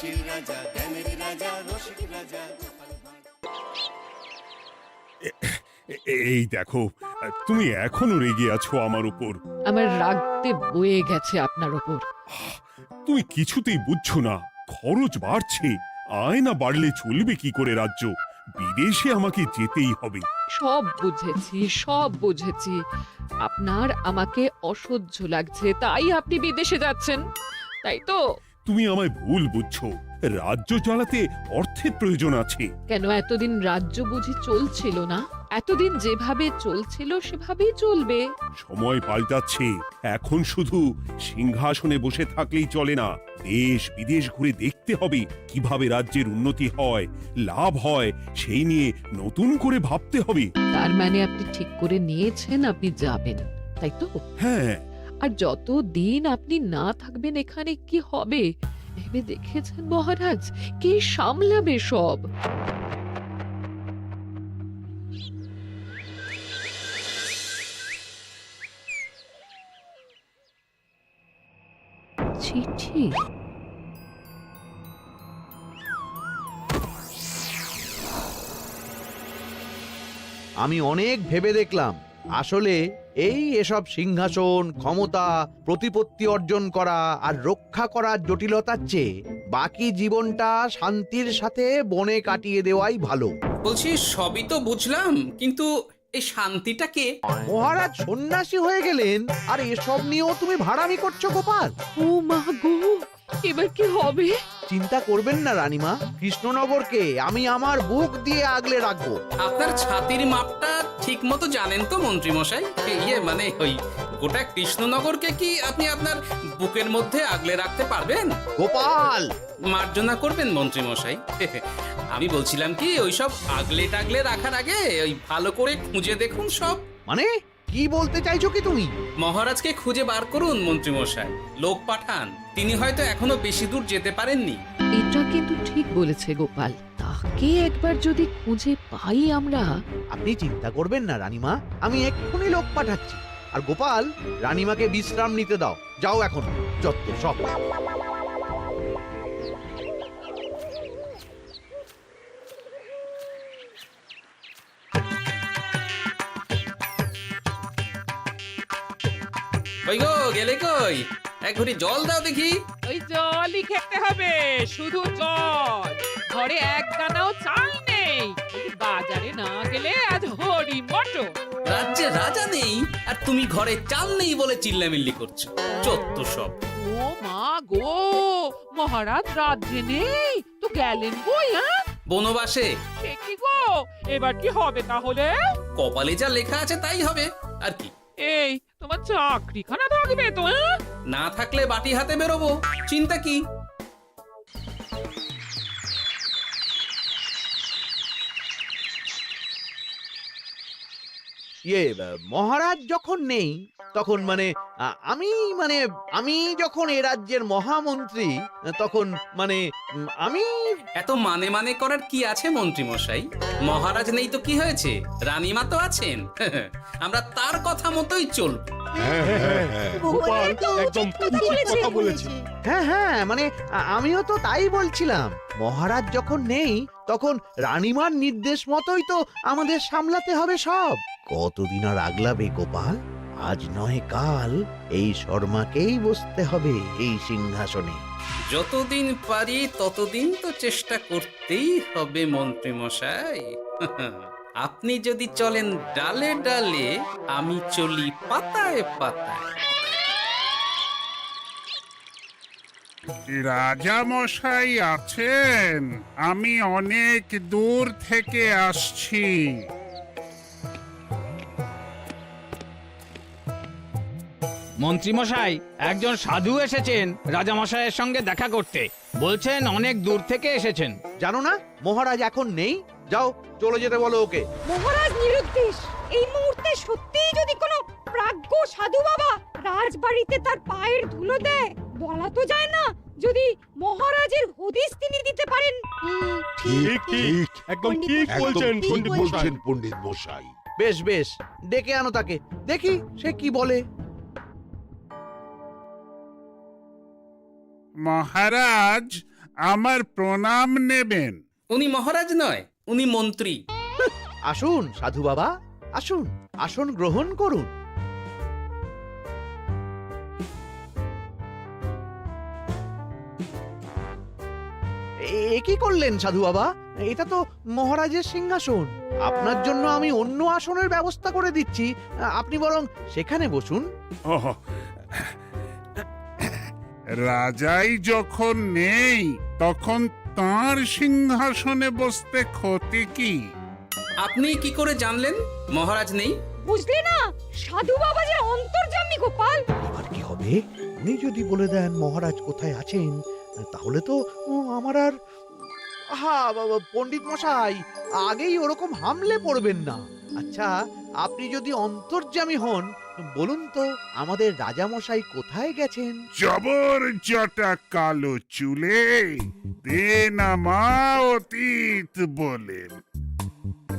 হাসির রাজা, জ্ঞানের রাজা, রসিক রাজা। এই দেখো, তুমি এখনো রেগে আছো আমার উপর। আমার রাগতে বয়ে গেছে আপনার ওপর। তুমি কিছুতেই বুঝছো না, খরচ বাড়ছে। আয়না বাড়লে চলবে কি করে রাজ্য? বিদেশে আমাকে যেতেই হবে। সব বুঝেছি, সব বুঝেছি। আপনার আমাকে অসহ্য লাগছে, তাই আপনি বিদেশে যাচ্ছেন, তাই তো? তুমি আমায় ভুল বুঝছো। রাজ্য চালাতে অর্থের প্রয়োজন আছে। কেন এতদিন রাজ্য বুঝি চলছিল না? এতদিন যেভাবে চলছিল সেভাবেই চলবে। সময় পাল্টাচ্ছে। এখন শুধু সিংহাসনে বসে থাকলেই চলে না, দেশ বিদেশ ঘুরে দেখতে হবে কিভাবে রাজ্যের উন্নতি হয়, লাভ হয়, সেই নিয়ে নতুন করে ভাবতে হবে। তার মানে আপনি ঠিক করে নিয়েছেন আপনি যাবেন, তাই তো? হ্যাঁ। আর যতদিন আপনি না থাকবেন এখানে কি হবে ভেবে দেখেছেন মহারাজ? কে সামলাবে সব? চিঠি? আমি অনেক ভেবে দেখলাম, আসলে এসব সিংহাসন, ক্ষমতা, প্রতিপত্তি অর্জন করা আর রক্ষা করার জটিলতার চেয়ে বাকি জীবনটা শান্তির সাথে বনে কাটিয়ে দেওয়াই ভালো। বলছি সবই তো বুঝলাম, কিন্তু এই শান্তিটা কে? মহারাজ সন্ন্যাসী হয়ে গেলেন আর এসব নিয়েও তুমি ভাড়ামি করছো গোপাল? ও মা গো, এবার কি হবে? চিন্তা করবেন না রানীমা, কৃষ্ণনগরকে আমি আমার বুক দিয়ে আগলে রাখবো। আপনার ছাতির মাপটা ঠিক মতো জানেন তো মন্ত্রী মশাই? মানে ওই গোটা কৃষ্ণনগরকে কি আপনি আপনার বুকের মধ্যে আগলে রাখতে পারবেন? গোপাল! মার্জনা করবেন মন্ত্রী মশাই। আমি বলছিলাম কি, ওইসব আগলে টাগলে রাখার আগে ওই ভালো করে খুঁজে দেখুন সব। মানে কি বলতে চাইছো কি তুমি? মহারাজকে খুঁজে বার করুন মন্ত্রী মশাই, লোক পাঠান। তিনি হয়তো এখনো বেশি দূর যেতে পারেননি। এটা কিন্তু ঠিক বলেছে গোপাল, তাকে একবার যদি খুঁজে পাই আমরা। আপনি চিন্তা করবেন না রানীমা, আমি এক্ষুনি লোক পাঠাচ্ছি। আর গোপাল, রানীমাকে বিশ্রাম নিতে দাও। যাও এখন, যত সব। কই গো, গেলে কই? এক ঘটি জল দাও দেখি। ওই জলই খেতে হবে, শুধু জল। ঘরে এক দানাও চাল নেই। ওই বাজারে না গেলে আজ হরি মটর। রাজ্যে রাজা নেই আর তুমি ঘরে চাল নেই বলে চিল্লামিল্লি করছো, চত্ব সব। ও মা গো, মহারাজ রাজ্যে নেই তো গেলেন কই? হ্যাঁ, বনবাসে। সে কি গো, এবার কি হবে তাহলে? কপালে যা লেখা আছে তাই হবে, আর কি। এই তোমার চাকরিখানা থাকবে তো? হ্যাঁ, না থাকলে বাটি হাতে বেরোবো, চিন্তা কি? মহারাজ যখন নেই তখন আমি যখন এ রাজ্যের মহামন্ত্রী, তখন আমি এত মানে করার কি আছে মন্ত্রী মশাই? মহারাজ নেই তো কি হয়েছে, রানীমা তো আছেন। আমরা তার কথা মতোই চলব। গোপাল একদম উচিত কথা বলেছে। হ্যাঁ হ্যাঁ, আমিও তো তাই বলছিলাম। মহারাজ যখন নেই তখন রানীমার নির্দেশ মতোই তো আমাদের সামলাতে হবে সব। কতদিন আর আগলাবে গোপাল? আজ নয় কাল এই শর্মাকেই বসতে হবে এই সিংহাসনে। যতদিন পারি ততদিন তো চেষ্টা করতেই হবে মন্ত্রী মশাই। আপনি যদি চলেন ডালে ডালে, আমি চলি পাতায় পাতায়। রাজা মশাই আছেন? আমি অনেক দূর থেকে আসছি। মন্ত্রীমশাই, একজন সাধু এসেছেন রাজামশাইয়ের সঙ্গে দেখা করতে। বলছেন অনেক দূর থেকে এসেছেন। জানো না মহারাজ এখন নেই? যাও, চলে যেতে বলো ওকে। মহারাজ নিরুদ্দেশ। এই মুহূর্তে সত্যিই যদি কোনো প্রাজ্ঞ সাধু বাবা রাজবাড়িতে তার পায়ের ধুলো দেয়, বলা তো যায় না যদি মহারাজের হদিস তিনি দিতে পারেন। ঠিক ঠিক, একদম ঠিক বলছেন পণ্ডিত মশাই। বেশ বেশ, ডেকে আনো তাকে, দেখি সে কি বলে। মহারাজ আমার প্রণাম নেবেন। উনি মহারাজ নয়, উনি মন্ত্রী। আসুন সাধু বাবা, আসুন, আসন গ্রহণ করুন। এ কি করলেন সাধু বাবা? এটা তো মহারাজের সিংহাসন। আপনার জন্য আমি অন্য আসনের ব্যবস্থা করে দিচ্ছি, আপনি বরং সেখানে বসুন। ওহ, রাজাই যখন নেই তখন তাঁর সিংহাসনে বসতে ক্ষতি কি? আপনি কি করে জানলেন মহারাজ নেই? বুঝলি না, সাধু বাবা যে অন্তর্যামী গোপাল। এবার কি হবে? উনি যদি বলে দেন মহারাজ কোথায় আছেন, তাহলে তো আমার আর বাবা পণ্ডিত মশাই, আগেই ওরকম হামলে পড়বেন না। আচ্ছা, আপনি যদি অন্তর্যামী হন, বলুন তো আমাদের রাজা মশাই কোথায় গেছেন? জবর জটা কালো চুলে দে না মা অতীত বলেন।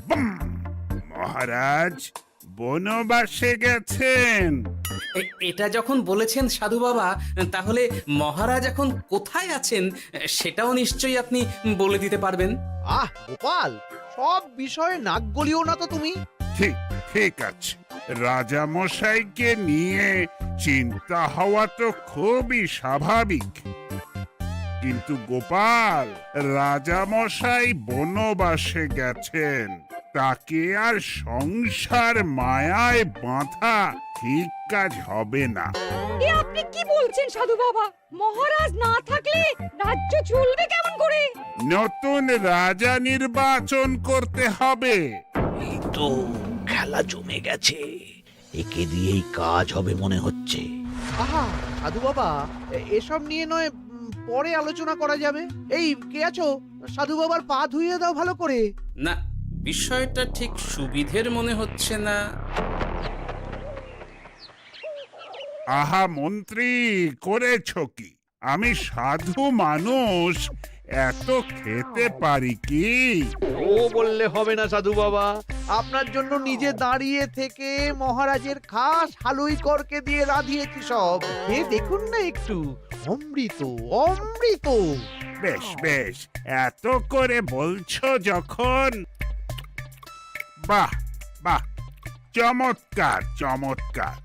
বুম! মহারাজ বনবাসে গেছেন। এটা যখন বলেছেন সাধু বাবা, তাহলে মহারাজ এখন কোথায় আছেন সেটাও নিশ্চয়ই আপনি বলে দিতে পারবেন। আহ গোপাল, সব বিষয়ে নাক গলিও না তো তুমি। ঠিক ঠিক আছে, রাজা মশাইকে নিয়ে চিন্তা হওয়া তো খুবই স্বাভাবিক, কিন্তু গোপাল, রাজা মশাই বনবাসে গেছেন, তাকে আর সংসার মায়ায় বাঁধা ঠিক কাজ হবে না। এ আপনি কি বলছেন সাধু বাবা? মহারাজ না থাকলে রাজ্য চলবে কেমন করে? নতুন রাজা নির্বাচন করতে হবে। এই তো খেলা জমে গেছে, একে দিয়েই কাজ হবে মনে হচ্ছে। আহা সাধু বাবা, এসব নিয়ে নয় পরে আলোচনা করা যাবে। এই কে আছো? সাধু বাবার পা ধুইয়ে দাও ভালো করে। না, বিষয়টা ঠিক সুবিধের মনে হচ্ছে না। আহা মন্ত্রী, করেছ কি? আমি সাধু মানুষ, এত খেতে পারি কি? ও বললে হবে না সাধু বাবা, আপনার জন্য নিজে দাঁড়িয়ে থেকে মহারাজের খাস হালুই করকে দিয়ে রাঁধিয়েছি সব। এ দেখুন না একটু, অমৃত অমৃত। বেশ বেশ, এত করে বলছো যখন, বাহ বাহ, চমৎকার চমৎকার।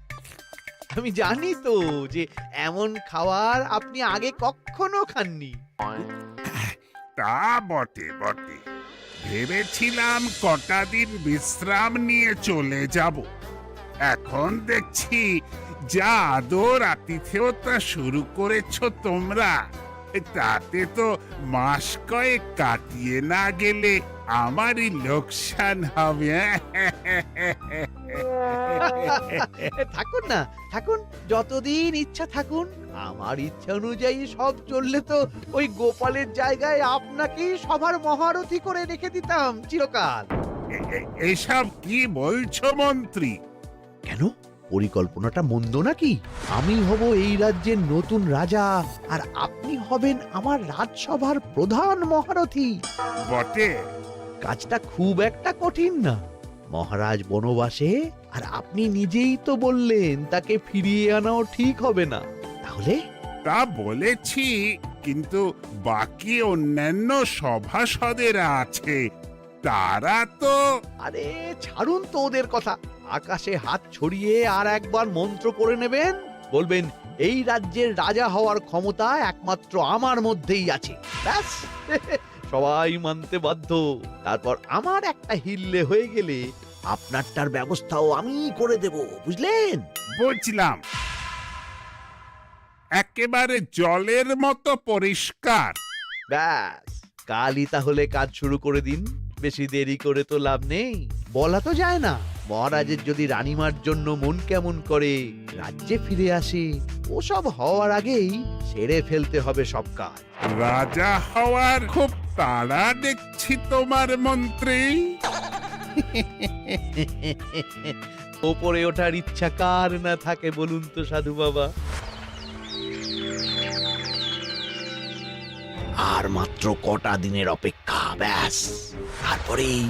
আমি জানি তো যে এমন খাবার আপনি আগে কখনো খাননি। তা বটে বটে, ভেবেছিলাম কটা দিন বিশ্রাম নিয়ে চলে যাব। এখন দেখছি যা আদর আতিথেয়তা শুরু করেছো তোমরা, তাতে তো মাস কয়েক কাটিয়ে না গেলে আমারই লোকসান হবে। থাকুন না, থাকুন, যতদিন ইচ্ছা থাকুন। আমার ইচ্ছা অনুযায়ী সব চললে তো ওই গোপালের জায়গায় আপনাকেই সবার মহারথী করে রেখে দিতাম চিরকাল। এসব কি বলছো মন্ত্রী? কেন, পরিকল্পনাটা মন্দ নাকি? আমি হব এই রাজ্যের নতুন রাজা, আর আপনি হবেন আমার রাজসভার প্রধান মহারথী। বটে, কাজটা খুব একটা কঠিন না। মহারাজ বনবাসে, আর আপনি নিজেই তো বললেন তাকে ফিরিয়ে আনাও ঠিক হবে না। তাহলে তা বলেছি, কিন্তু বাকি অন্যান্য সভাসদেরা আছে, তারা তো। আরে ছাড়ুন তো ওদের কথা। আকাশে হাত ছড়িয়ে আর একবার মন্ত্র পড়ে নেবেন, বলবেন এই রাজ্যের রাজা হওয়ার ক্ষমতা একমাত্র আমার মধ্যেই আছে। ব্যাস, সবাই মানতে বাধ্য। তারপর আমার একটা হিল্লে হয়ে গেলে আপনারটার ব্যবস্থাও আমি করে দেব, বুঝলেন? বুঝলাম, একেবারে জলের মতো পরিষ্কার। ব্যাস, কালই তাহলে কাজ শুরু করে দিন। বেশি দেরি করে তো লাভ নেই। বলা তো যায় না, মহারাজের যদি রানীমার জন্য মন কেমন করে, রাজ্যে ফিরে আসে, ওসব হওয়ার আগেই সেরে ফেলতে হবে সব কাজ। রাজা হওয়ার খুব তাড়া দেখছি তোমার মন্ত্রী। ওপরে ওঠার ইচ্ছা কার না থাকে বলুন তো সাধু বাবা? আর মাত্র কটা দিনের অপেক্ষা, ব্যাস, তারপরেই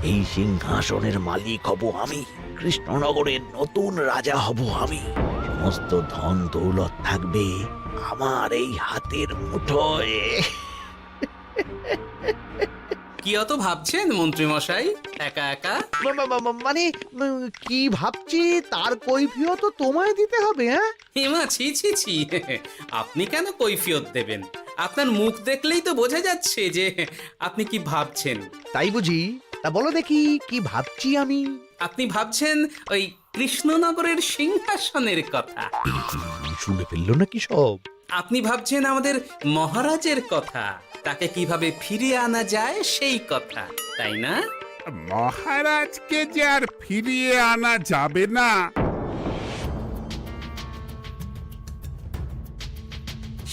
এই সিংহাসনের মালিক হব আমি, কৃষ্ণনগরের নতুন রাজা হব আমি। সমস্ত ধন দৌলত থাকবে আমার এই হাতের মুঠোয়। কি অত ভাবছেন মন্ত্রী মশাই একা একা? মানে কি ভাবছি তার কৈফিয়ত তো তোমায় দিতে হবে। হ্যাঁ, হেমা, ছি ছি ছি, আপনি কেন কৈফিয়ত দেবেন? আপনার মুখ দেখলেই তো বোঝা যাচ্ছে যে আপনি কি ভাবছেন। তাই বুঝি? তা বলো দেখি কি ভাবছি আমি। আপনি ভাবছেন ওই কৃষ্ণনগরের সিংহাসনের কথা। শুনে ফেললো নাকি সব? আপনি ভাবছেন আমাদের মহারাজের কথা, তাকে কিভাবে ফিরিয়ে আনা যায় সেই কথা, তাই না? মহারাজকে যে আর ফিরিয়ে আনা যাবে না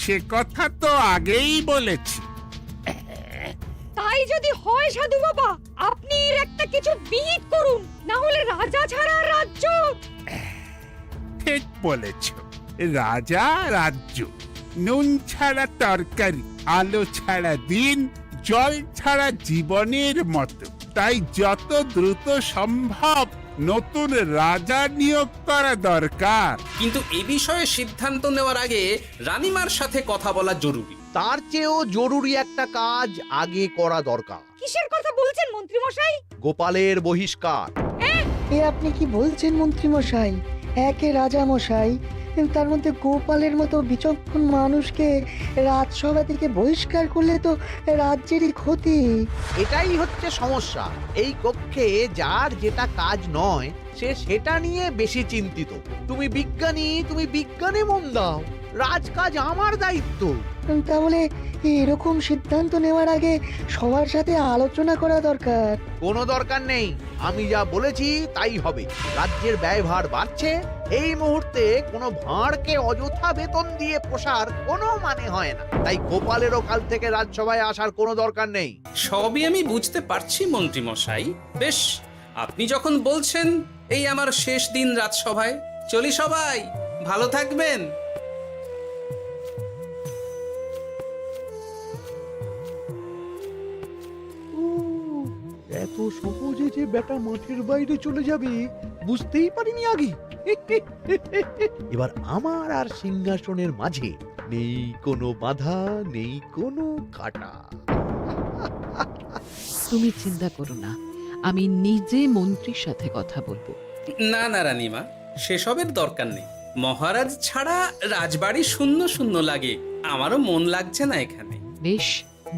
সে কথা তো আগেই বলেছি। তাই যদি হয় সাধু বাবা, আপনি এর একটা কিছু বিহিত করুন, না হলে রাজা ছাড়া রাজ্য। ঠিক বলেছ, রাজা রাজ্য, নুন ছাড়া তরকারি, আলো ছাড়া দিন, জল ছাড়া জীবনের মতো। তাই যত দ্রুত সম্ভব নতুন রাজা নিয়োগ করা দরকার। কিন্তু এ বিষয়ে সিদ্ধান্ত নেওয়ার আগে রানীমার সাথে কথা বলা জরুরি। তার চেয়েও জরুরি একটা কাজ আগে করা দরকার। কিসের কথা বলছেন মন্ত্রী মশাই? গোপালের বহিষ্কার। এ আপনি কি বলছেন মন্ত্রী মশাই? একে রাজা মশাই, তার মধ্যে গোপালের মতো বিচক্ষণ মানুষকে রাজসভা থেকে বহিষ্কার করলে তো রাজ্যেরই ক্ষতি। এটাই হচ্ছে সমস্যা। এই কক্ষে যার যেটা কাজ নয় সে সেটা নিয়ে বেশি চিন্তিত। তুমি বিজ্ঞানে মন দাও, রাজকাজ আমার দায়িত্ব। তাহলে এরকম সিদ্ধান্ত নেওয়ার আগে সবার সাথে আলোচনা করা দরকার। কোনো দরকার নেই, আমি যা বলেছি তাই হবে। রাজ্যের ব্যয়ভার বাড়ছে, এই মুহূর্তে কোনো ভাঁড়কে অযথা বেতন দিয়ে পোষার কোনো মানে হয় না। তাই গোপালেরও কাল থেকে রাজসভায় আসার কোনো দরকার নেই। সবই আমি বুঝতে পারছি মন্ত্রী মশাই। বেশ, আপনি যখন বলছেন, এই আমার শেষ দিন রাজসভায়, চলি সবাই, ভালো থাকবেন। এত সহজে যে বেটা মাঠের বাইরে চলে যাবে বুঝতেই পারিনি আগে। এবার আমার আর সিংহাসনের মাঝে নেই কোনো বাধা, নেই কোনো কাটা। তুমি চিন্তা করো না, আমি নিজে মন্ত্রীর সাথে কথা বলবো। না না রানীমা, সেসবের দরকার নেই। মহারাজ ছাড়া রাজবাড়ি শূন্য শূন্য লাগে, আমারও মন লাগছে না এখানে। বেশ,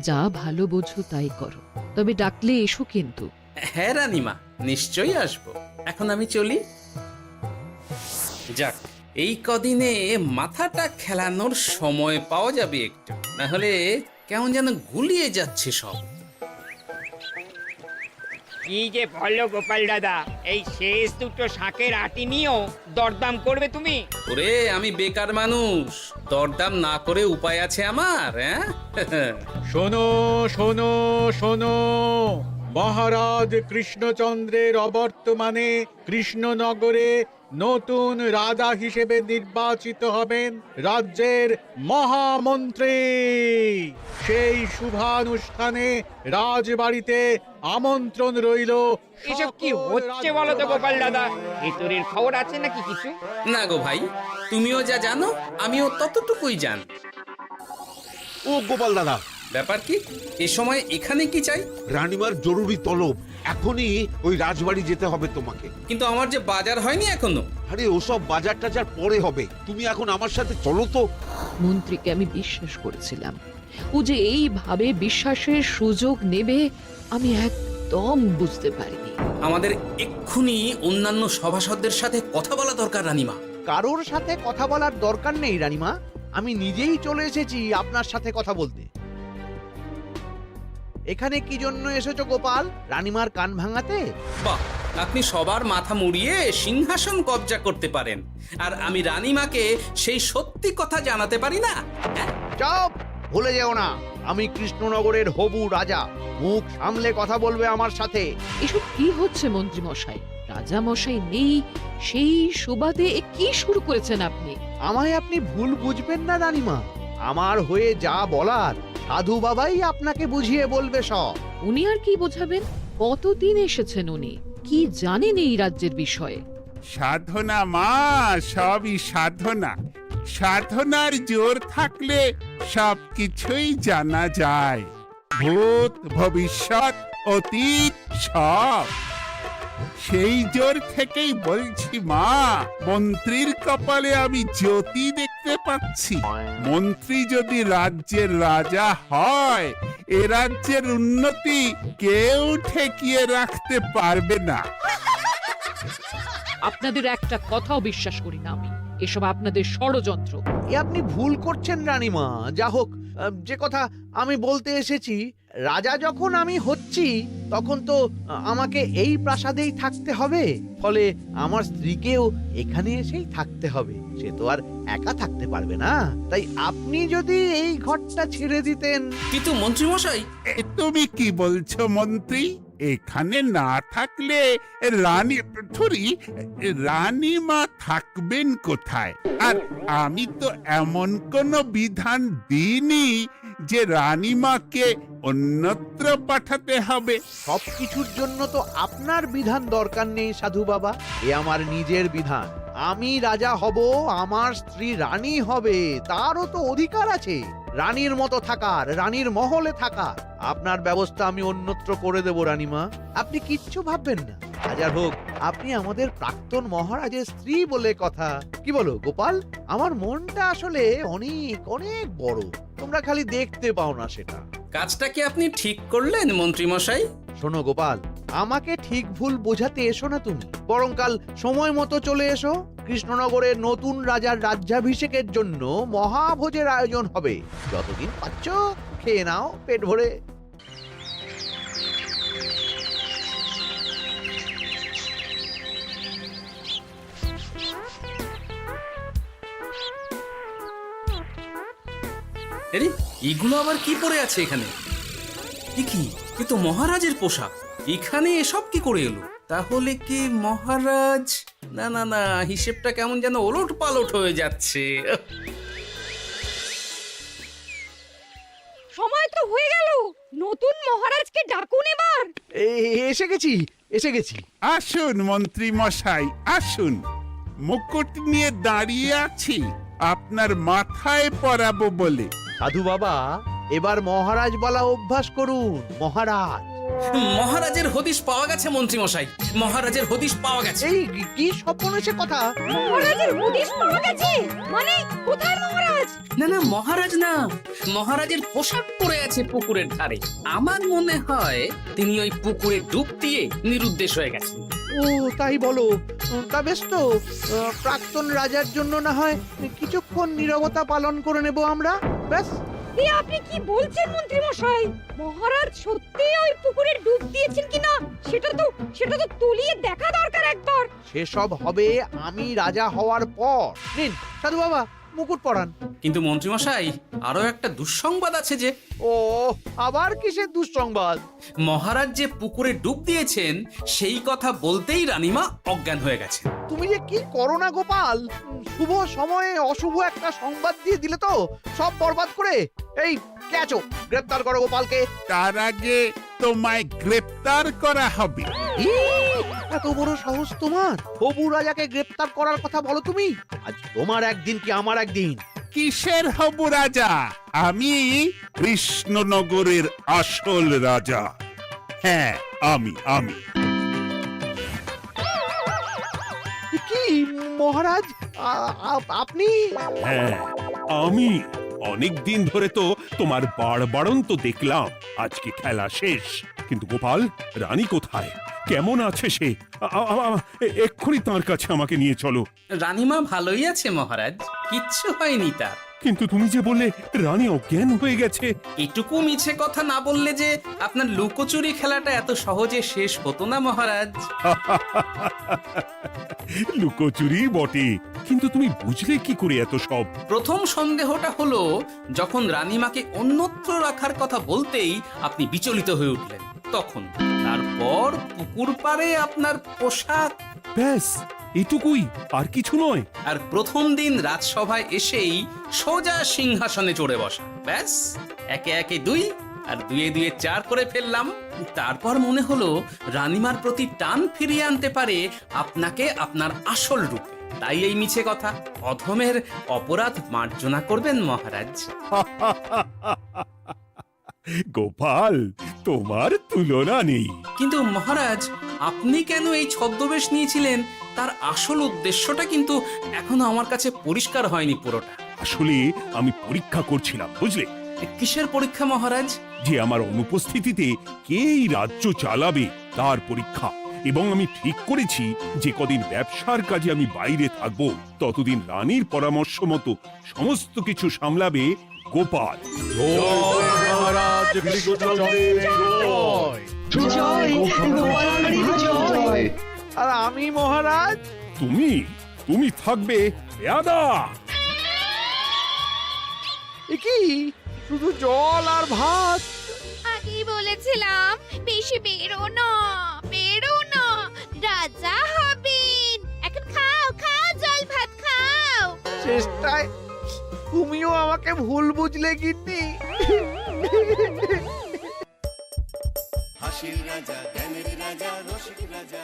যা ভালো বোঝো তাই করো, তবে ডাকলে এসো কিন্তু। হ্যাঁ রানীমা, নিশ্চয়ই আসবো। এখন আমি চলি। যাক, এই কদিনে মাথাটা খেলানোর সময় পাওয়া যাবে একটু, না হলে কেমন যেন গুলিয়ে যাচ্ছে সব। কি যে বলো গোপাল দাদা, এই শেষ দুটো শাকের আটি নিয়েও দরদাম করবে তুমি? ওরে, আমি বেকার মানুষ, দরদাম না করে উপায় আছে আমার? হ্যাঁ শোনো শোনো শোনো, মহারাজ কৃষ্ণচন্দ্রের অবর্তমানে কৃষ্ণনগরে নতুন রাজা হিসেবে নির্বাচিত হবেন রাজ্যের মহামন্ত্রী। সেই শুভানুষ্ঠানে রাজবাড়িতে আমন্ত্রণ রইল। এসব কি হচ্ছে বলো তো গোপাল দাদা? ভিতরের খবর আছে নাকি কিছু? না গো ভাই, তুমিও যা জানো আমিও ততটুকুই জানি। ও গোপাল দাদা, ব্যাপার কি? এ সময় এখানে কি চাই? রানীমার জরুরি তলব, এখনই ওই রাজবাড়ি যেতে হবে তোমাকে। কিন্তু আমার যে বাজার হয়নি এখনো। আরে ওসব বাজার টাজার পরে হবে, তুমি এখন আমার সাথে চলো তো। মন্ত্রীকে আমি বিশ্বাস করেছিলাম, ও যে এইভাবে বিশ্বাসের সুযোগ নেবে আমি একদম বুঝতে পারিনি। আমাদের এক্ষুনি অন্যান্য সভাসদদের সাথে কথা বলা দরকার রানীমা। কারোর সাথে কথা বলার দরকার নেই রানীমা, আমি নিজেই চলে এসেছি আপনার সাথে কথা বলতে। এখানে কি জন্য এসেছো গোপাল? রানীমার কান ভাঙাতে? বাহ, আপনি সবার মাথা মুড়িয়ে সিংহাসন কবজা করতে পারেন, আর আমি রানীমাকে সেই সত্যি কথা জানাতে পারি না? চুপ, ভুলে যেও না আমি কৃষ্ণনগরের হবু রাজা। মুখ সামলে কথা বলবে আমার সাথে। এসব কি হচ্ছে মন্ত্রী মশাই? রাজা মশাই নেই, সেই সুবাদে এ কি শুরু করেছেন আপনি? আমায় আপনি ভুল বুঝবেন না রানীমা, আমার হয়ে যা বলার সাধু বাবাই আপনাকে বুঝিয়ে বলবে সব। উনি আর কি বোঝাবেন? কতদিন এসেছেন উনি, কি জানেন এই রাজ্যের বিষয়ে? সাধনা মা, সবই সাধনা। সাধনার জোর থাকলে সবকিছুই জানা যায়, ভূত ভবিষ্যৎ অতীত সব। সেই জোর থেকেই বলছি মা, মন্ত্রীর কপালে আমি জ্যোতি দেখতে পাচ্ছি। মন্ত্রী যদি রাজ্যের রাজা হয়, এ রাজ্যের উন্নতি কেউ ঠেকিয়ে রাখতে পারবে না। আপনাদের একটা কথাও বিশ্বাস করি না আমি, এসব আপনাদের ষড়যন্ত্র। এ আপনি ভুল করছেন রানীমা। যা হোক, যে কথা আমি বলতে এসেছি, রাজা যখন আমি হচ্ছি তখন তো আমাকে এই প্রাসাদেই থাকতে হবে, ফলে আমার স্ত্রীকেও এখানে এসেই থাকতে হবে। সে তো আর একা থাকতে পারবে না, তাই আপনি যদি এই ঘরটা ছেড়ে দিতেন। কিন্তু মন্ত্রীমশাই, তুমি কি বলছো মন্ত্রী? এখানে না থাকলে রানীমা থাকবেন কোথায়? আর আমি তো এমন কোন বিধান দিইনি যে রানীমাকে অন্যত্র পাঠাতে হবে। সবকিছুর জন্য তো আপনার বিধান দরকার নেই সাধু বাবা, এ আমার নিজের বিধান। আমি রাজা হব, আমার স্ত্রী রানী হবে, তারও তো অধিকার আছে রানীর মতো থাকার, রানীর মহলে থাকার। আপনার ব্যবস্থা আমি অন্যত্র করে দেব রানীমা, আপনি কিচ্ছু ভাববেন না। হাজার হোক আপনি আমাদের প্রাক্তন মহারাজের স্ত্রী বলে কথা। কি বলো গোপাল? আমার মনটা আসলে অনেক অনেক বড়, তোমরা খালি দেখতে পাও না সেটা। কাজটা কি আপনি ঠিক করলেন মন্ত্রীমশাই? শোনো গোপাল, আমাকে ঠিক ভুল বোঝাতে এসো না তুমি, বরং কাল সময় মতো চলে এসো। কৃষ্ণনগরের নতুন রাজার রাজ্যাভিষেকের জন্য মহাভোজের আয়োজন হবে। যতদিন পাচ্ছ খেয়ে নাও পেট ভরে। আরে এগুলো আবার কি পরে আছে এখানে? কি এ তো মহারাজের পোশাক, এখানে এসব কি করে এলো? তাহলে কি মহারাজ? না না না, হিসেবটা কেমন যেন ওলট পালট হয়ে যাচ্ছে। সময় তো হয়ে গেল, নতুন মহারাজকে ডাকুন এবার। এসে গেছি, এসে গেছি। আসুন মন্ত্রী মশাই, আসুন। মুকুট নিয়ে দাঁড়িয়ে আছি আপনার মাথায় পরাবো বলে। সাধু বাবা, এবার মহারাজ বলা অভ্যাস করুন। মহারাজ। মহারাজের হদিশ পাওয়া গেছে মন্ত্রীমশাই, মহারাজের হদিশ পাওয়া গেছে। এই কি সর্বনেশে কথা! মহারাজের হদিশ পাওয়া গেছে মানে কোথায় মহারাজ? না না, মহারাজ না, মহারাজের পোশাক পরে আছে পুকুরের ধারে। আমার মনে হয় তিনি ওই পুকুরে ডুব দিয়ে নিরুদ্দেশ হয়ে গেছেন। ও তাই বলো? তা বেশ তো, প্রাক্তন রাজার জন্য না হয় কিছুক্ষণ নীরবতা পালন করে নেব আমরা, ব্যাস। আপনি কি বলছেন মন্ত্রী মশাই? মহারাজ সত্যি ওই পুকুরে ডুব দিয়েছেন কিনা সেটা তো তলিয়ে দেখা দরকার একবার। সেসব হবে আমি রাজা হওয়ার পর। নিন সাধু বাবা, মুকুট পরান। কিন্তু মন্ত্রীমশাই, আরো একটা দুঃসংবাদ আছে যে। ও আবার কিসের দুঃসংবাদ? মহারাজ যে পুকুরে ডুব দিয়েছেন সেই কথা বলতেই রানীমা অজ্ঞান হয়ে গেছে। তুমি যে কি করো না গোপাল, শুভ সময়ে অশুভ একটা সংবাদ দিয়ে দিলে তো সব বরবাদ করে। এই কে আছো? গ্রেফতার করো গোপালকে। তার আগে তোমায় গ্রেপ্তার করা হবে। এত বড় সাহস তোমার? হবু রাজাকে গ্রেফতার করার কথা বলো তুমি? আজ তোমার একদিন কি আমার একদিন। কিসের হবু রাজা? আমি কৃষ্ণনগরের আসল রাজা। হ্যাঁ, আমি। কি মহারাজ, আপনি? হ্যাঁ, আমি। অনেক দিন ধরে তো তোমার বাড়বাড়ন্ত দেখলাম, আজকে খেলা শেষ। কিন্তু গোপাল, রানী কোথায়? কেমন আছে সে? এক্ষুনি তার কাছে আমাকে নিয়ে চলো। রানীমা ভালোই আছে মহারাজ, কিচ্ছু হয়নি তার। কিন্তু তুমি যে বললে রানী অজ্ঞান হয়ে গেছে। এটুকু মিছে কথা না বললে যে আপনার লুকোচুরি খেলাটা এত সহজে শেষ হতো না মহারাজ। লুকোচুরি বটে, কিন্তু তুমি বুঝলে কি করে এত সব? প্রথম সন্দেহটা হলো যখন রানীমাকে অন্যত্র রাখার কথা বলতেই আপনি বিচলিত হয়ে উঠলেন, তখন। তারপর পুকুর পাড়ে আপনার পোশাক, ব্যাস এটুকুই, আর কিছু নয়। আর প্রথম দিন রাজসভায় এসেই সোজা সিংহাসনে চড়ে বসা, ব্যাস। একে একে 2 আর দুয়ে দুয়ে 4 করে ফেললাম। তারপর মনে হলো রানীমার প্রতি টান ফিরিয়ে আনতে পারে আপনাকে আপনার আসল রূপে। তাই এই মিছে কথা। অধমের অপরাধ মার্জনা করবেন মহারাজ। গোপাল, তোমার তুলনা নেই। কিন্তু মহারাজ, আপনি কেন এই ছদ্মবেশ নিয়েছিলেন তার আসল উদ্দেশ্যটা কিন্তু এখনো আমার কাছে পরিষ্কার হয়নি পুরোটা। আসলে আমি পরীক্ষা করছিলাম, বুঝলে? কিসের পরীক্ষা মহারাজ? যে আমার অনুপস্থিতিতে কে এই রাজ্য চালাবে তার পরীক্ষা। এবং আমি ঠিক করেছি যে কদিন ব্যবসার কাজে আমি বাইরে থাকবো ততদিন রানীর পরামর্শ মতো সমস্ত কিছু সামলাবে গোপাল। আর আমি মহারাজ? তুমি থাকবে পেয়াদা। এ কি শুধু জল আর ভাত? আগেই বলেছিলাম বেশি বেরো না, বেরো না, রাজা হবেন। এখন খাও খাও, জল ভাত খাও। চেষ্টায় তুমিও আমাকে ভুল বুঝলে গিন্নি। হাসির রাজা জ্ঞানের রাজা রসিক রাজা